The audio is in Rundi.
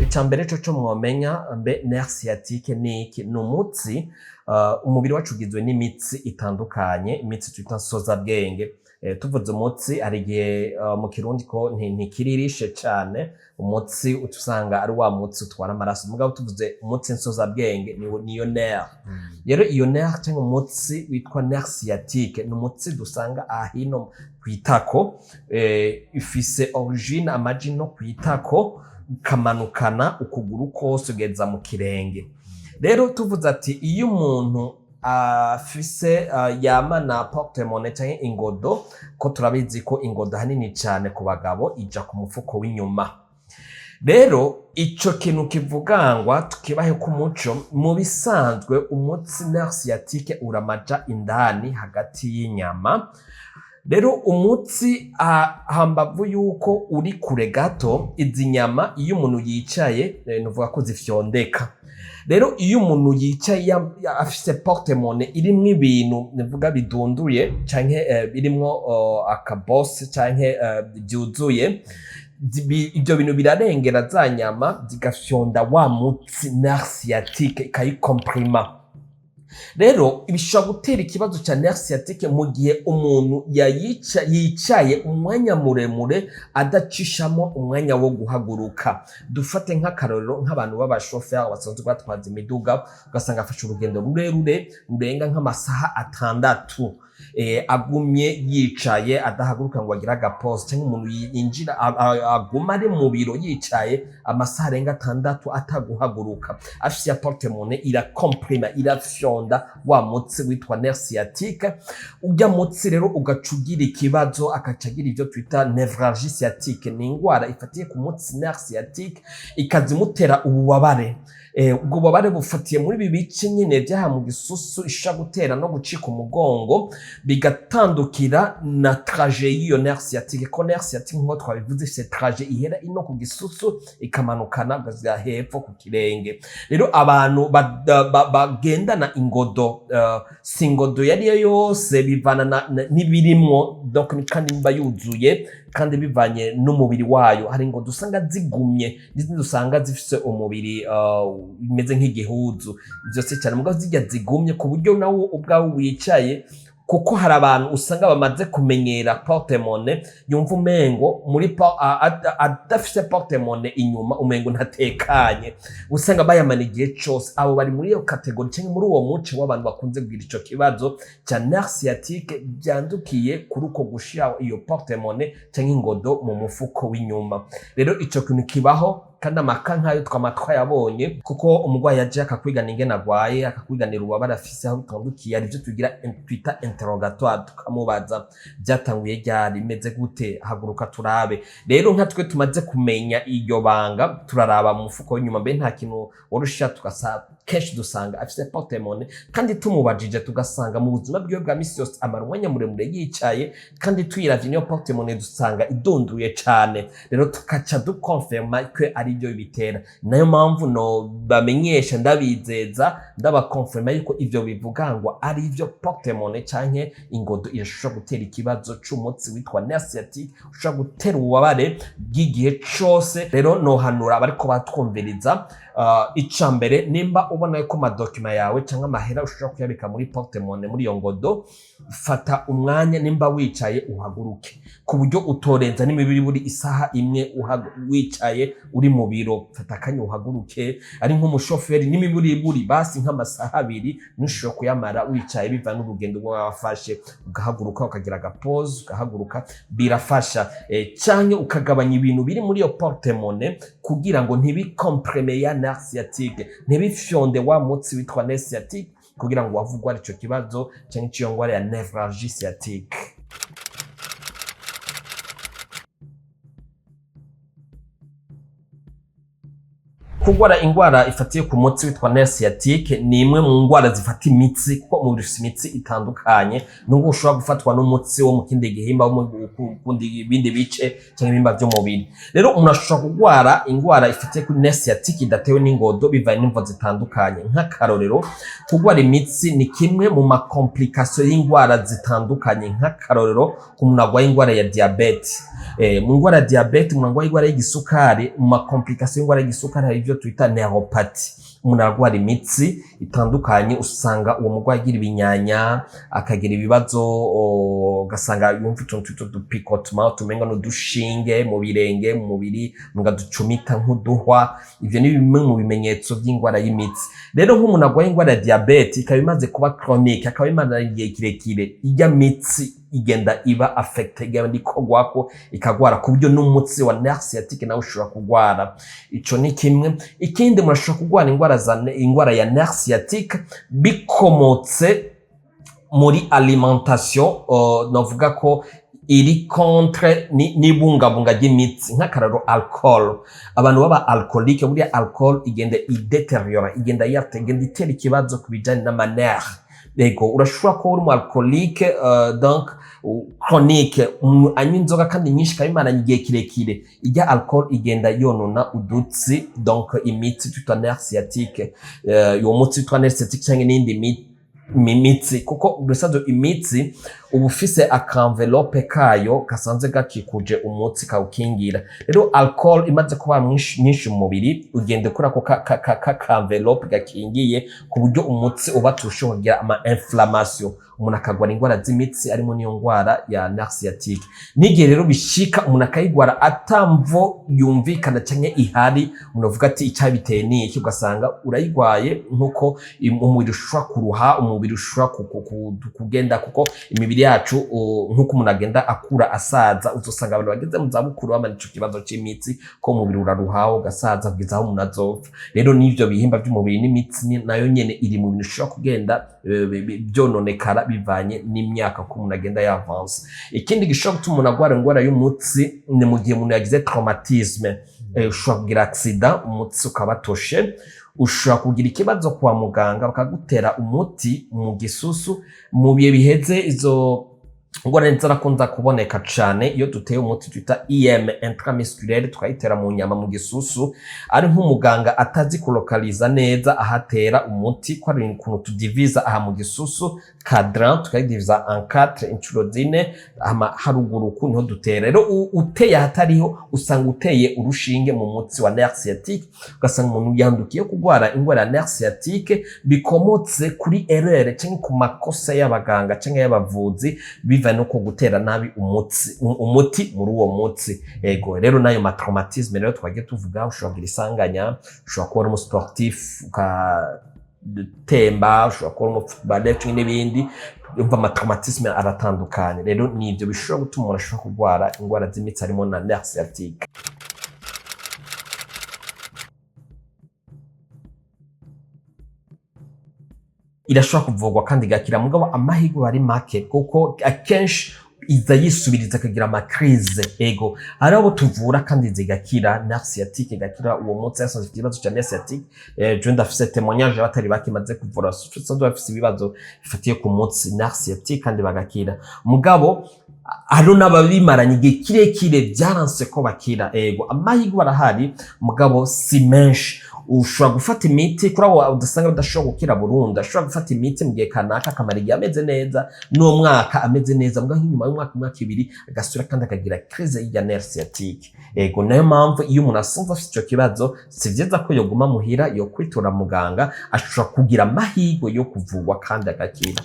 icambere co mwomenya mbe nerf sciatique niki numutsi umubiri wacu ugizwe n'imitsi itandukanye, imitsi twita nsozabwenge. Tuvuze umutsi hari igihe mu kirundi ko ntikiririshe cane, umutsi utusanga ari wa mutsi utwara amaraso, mugabo tuvuze umutsi nsozabwenge niyo nerf. Rero iyo nerf cyangwa umutsi witwa nerf sciatique ni umutsi dusanga ahino kwitako, ifise origine amaji no kwitako kamanukana ukuguru kose ugeza mu kirenge. Rero tuvuze ati iyo umuntu afise yamana porte-monnaie canke ingodo, ko turabizi ko ingodo hanini cane ku bagabo ija ku mufuko w'inyuma. Rero ico kintu kivugangwa tukibahe ku muco, mu bisanzwe umutsi nerf sciatique uramaja indani hagati y'inyama. Rero umutsi hambavu yuko uri kure gato, izi nyama iyo umuntu yicaye nuvuga ko zifyondeka. Rero iyo umuntu yicaye afise porte-monnaie irimwo ibintu nivuga bidunduye canke birimwo akabosi canke byuzuye, ibyo bintu birarengera za nyama zigafyonda wa mutsi nerf sciatique ikayikomprima. Rero bishobora gutera ikibazo ca nerf sciatique mu gihe umuntu yicaye umwanya muremure adacishamo umwanya wo guhaguruka. Dufate nk'akarorero nk'abantu b'abashoferi basanzwe batwaza imiduga, ugasanga afashe urugendo rurerure rurenga nk'amasaha 6 agumye yicaye adahaguruka ngo agire agapause, cyangwa umuntu yinjira aguma ari mu biro yicaye amasaha arenga 6 ataguhaguruka, afise ya porte-monnaie irakomprima, irafyonda wa mutsi witwa nerf sciatique. Urya mutsi rero ugacugira ikibazo, akacagira ivyo twita névralgie sciatique, ni ingwara ifatiye ku mutsi nerf sciatique ikazimutera ububabare. Ubwo bubabare bufatiye muri ibi bice nyene vyaha mu gisusu, isha gutera no gucika umugongo, bigatandukira na trajet y'iyo nerf sciatique. Ko nerf sciatique nko twabivuze ifise trajet ihera ino ku gisusu ikamanukana gaza hepfo ku kirenge. Rero abantu bagendana ingodo, si ingodo yariyo yose, bivana n'ibirimwo, donc kandi nimba yuzuye kandi bivanye n'umubiri wayo. Hari ingodo usanga zigumye, n'izindi usanga zifise umubiri imeze nk'igihuzu, byose cyane mugabo zijya zigumye ku buryo nawo ubwawe wicaye, kuko hari abantu usanga bamaze kumenyera porte-monnaie, yumva umengo muri adafise porte-monnaie inyuma umengo ntatekanye, usanga bayamana igihe cose. Abo bari muri iyo kategori cyangwa muri uwo muce w'abantu bakunze kugira ico kibazo ca nerf sciatique byandukiye kuri uko gushira iyo porte-monnaie cyangwa ingodo mu mufuko w'inyuma. Rero ico kintu kibaho kandi amaka nkayo twayabonye, kuko umugwayi yaje akakwigana ingene agwaye, akakwiganira ububabare afise aho bitandukiye, arivyo twita interrogatoire, tukamubaza byatanguye ryari, imeze gute, haguruka turabe. Rero nka twe tumaze kumenya iryo banga, turaraba mu mufuko w'inyuma mbe nta kintu worusha, tugasanga kenshi dusanga afise porte-monnaie, kandi tumubajije tugasanga mu buzima bwiwe bwa misi yose amara umwanya muremure yicaye, kandi tuyiravye niyo porte-monnaie dusanga idunduye cane. Rero tukaca dukonfirma ko ari byo bitera. Nayo mpamvu no bamenyesha, ndabizeza, ndabakonfirma yuko ivyo bivugangwa ari ivyo porte-monnaie canke ingodo irashobora gutera ikibazo c'umutsi witwa nerf sciatique, ushobora gutera ububabare bw'igihe cose. Rero nohanura abariko batwumviriza, icambere nimba ubona yuko amadokima yawe canke amahera ushobora kuyabika muri porte-monnaie muri iyo ngodo, fata umwanya nimba wicaye uhaguruke, ku buryo utorenza n'imibiri buri isaha imwe wicaye uri mu biro. Fata akanya uhaguruke, ari nk'umushoferi n'imibiri buri basi nk'amasaha 2 nushobora kuyamara wicaye, biva n'urugendo rwo wafashe, ugahaguruka ukagira agapause, ugahaguruka, birafasha. Canke ukagabanya ibintu biri muri iyo porte-monnaie kugira ngo ntibikomprime ya nerf sciatique, ntibifyonde wa mutsi witwa nerf sciatique, kugira ngo wavugwa ico kibazo canke ciyo ngwara ya névralgie sciatique. kugwara ingwara ifatiye ku mutsi witwa nerve sciatique ni imwe mu ngwara zifata imitsi kuko umubiri ufite imitsi itandukanye nubwo ushobora gufatwa n'umutsi wo mu kindi gihimba wo mu kundi bindi bice cyangwa ibimba by'umubiri. Rero umuntu ashobora kugwara ingwara ifatiye kuri nerve sciatique idatewe n'ingodo bivanye n'imvo zitandukanye. Nk'akarorero kugwara imitsi ni kimwe mu ma complication y'ingwara zitandukanye. Nk'akarorero ku muntu agwaye ingwara ya diabete, mu ngwara ya diabete umuntu agwaye ingwara y'igisukari, mu ma complication y'ingwara y'igisukari hari ibyo twita neuropathy. Umuntu arwara imitsi itandukanye usanga uwo mugwayi agira ibinyanya, akagira ibibazo, ugasanga yumva utuntu dupicottement tumenga n'udushinge mu birenge mu mubiri nga ducumita nk'uduhwa. Ivyo ni bimwe mu bimenyetso by'ingwara y'imitsi. Rero nk'umuntu agwaye ingwara ya diabete ikaba imaze kuba chronique, akaba imaze igihe kirekire, ijya mitsi igenda iba affected ikogwako ikagwara ku buryo n'umutsi wa nerve sciatique nawe ushobora kugwara. Ico ni kimwe. Ikindi murashobora kugwara ingwara ya nerve sciatique bikomotse muri alimentation, novuga ko iri contre n'ibungabunga ry'imitsi. Nk'akararo alcool, abantu baba alcoolique, muri alcool igenda ideteriora, igenda itera ikibazo ku bijanye n'amanerve. Ego urashobora ko uri mu alcoolique donc chronique, anywa inzoga kandi nyinshi kabimaranye igihe kirekire, ijya alcool igenda yonona udutsi donc imitsi twitwa nerve sciatique, uwo mutsi twitwa nerve sciatique cyangwa n'indi imitsi kuko bisazo imitsi uba ufise akanvelope kayo kasanze gakikuje umutsi kawukingira. Rero alcool imaze kuba mwinshi mu mubiri ugende kuri ako kanvelope gakingiye ku buryo umutsi uba turushaho kugira ama inflammation, umuntu akagwara ingwara z'imitsi arimo niyo ngwara ya nerve sciatique. N'igihe rero bishika umuntu akayigwara atamvo yumvikana cyane ihari, umuntu avuga ati icyabiteye ni iki, ugasanga urayigwaye nkuko umubiri ushobora kuruha, umubiri ushobora kugenda kuko imibiri yacu nkuko umuntu agenda akura asaza, uzosanga abantu bageze mu zabukuru bamana ico kibazo cy'imitsi ko umubiri uraruha ugasaza kugeza aho umuntu azopfa. Rero n'ivyo bihimba by'umubiri n'imitsi nayo nyene iri mu bintu ushobora kugenda byononekara bivanye n'imyaka ko umuntu agenda yavanse. Ikindi gishobora gutuma umuntu agwara ingwara y'umutsi ni mu gihe umuntu yagize traumatisme, ushobora kugira accident umutsi ukabatoshe, ushobora kugira ikibazo kwa muganga bakagutera umuti mu gisusu. Mu bihe biheze izo ngwara nzarakunza kuboneka cane iyo duteye umuti twita EM intramusculaire tukayitera mu nyama mu gisusu, ari nk'umuganga atazi kulokaliza neza ahatera umuti ko ari ukuntu tudiviza aha mu gisusu cadran tukayidiviza en 4 inshuro zine haruguru ku niho dutera. Rero uteye ahatariho usanga uteye urushinge mu mutsi wa nerve sciatique, ugasanga umuntu yandukiye kugwara ingwara ya nerve sciatique bikomotse kuri erreur cyangwa ku makosa y'abaganga cyangwa y'abavuzi biva no ko gutera nabi umuti muri uwo mutsi. Ego rero nayo ma traumatisme rero twagiye tuvuga, ushobora kugira isanganya, ushobora kuba umu sportif ukatemba, ushobora kuba umu footballer cyangwa n'ibindi. Umva ama traumatisme aratandukanye. Rero ni ibyo bishobora gutuma umuntu ashobora kugwara ingwara z'imitsi harimo na nerve sciatique. Irashobora kuvugwa kandi igakira, mugabo amahirwe ari make kuko akenshi iza yisubiriza akagira ama crise. Ego hari abo tuvura kandi zigakira nerve sciatique igakira uwo mutsi yasanze ikibazo cya nerve sciatique. Je ndafise témoignage abatari bakimaze kuvura sado bafise ibibazo bifatiye ku mutsi nerve sciatique kandi bagakira, mugabo hariho n'ababimaranye igihe kirekire byaranse ko bakira. Ego amahirwe arahari mugabo si menshi. Ushobora gufata imiti kuri abo udasanga udashobora gukira burundu, ashobora gufata imiti mu gihe kanaka akamara igihe ameze neza n'umwaka ameze neza, mbwa nk'inyuma y'umwaka ibiri agasubira kandi akagira crise ya nerve sciatique. Ego nayo mpamvu iyo umuntu asanzwe afite icyo kibazo si byiza ko yoguma muhira, yo kwitura muganga, ashobora kugira amahirwe yo kuvurwa kandi agakira.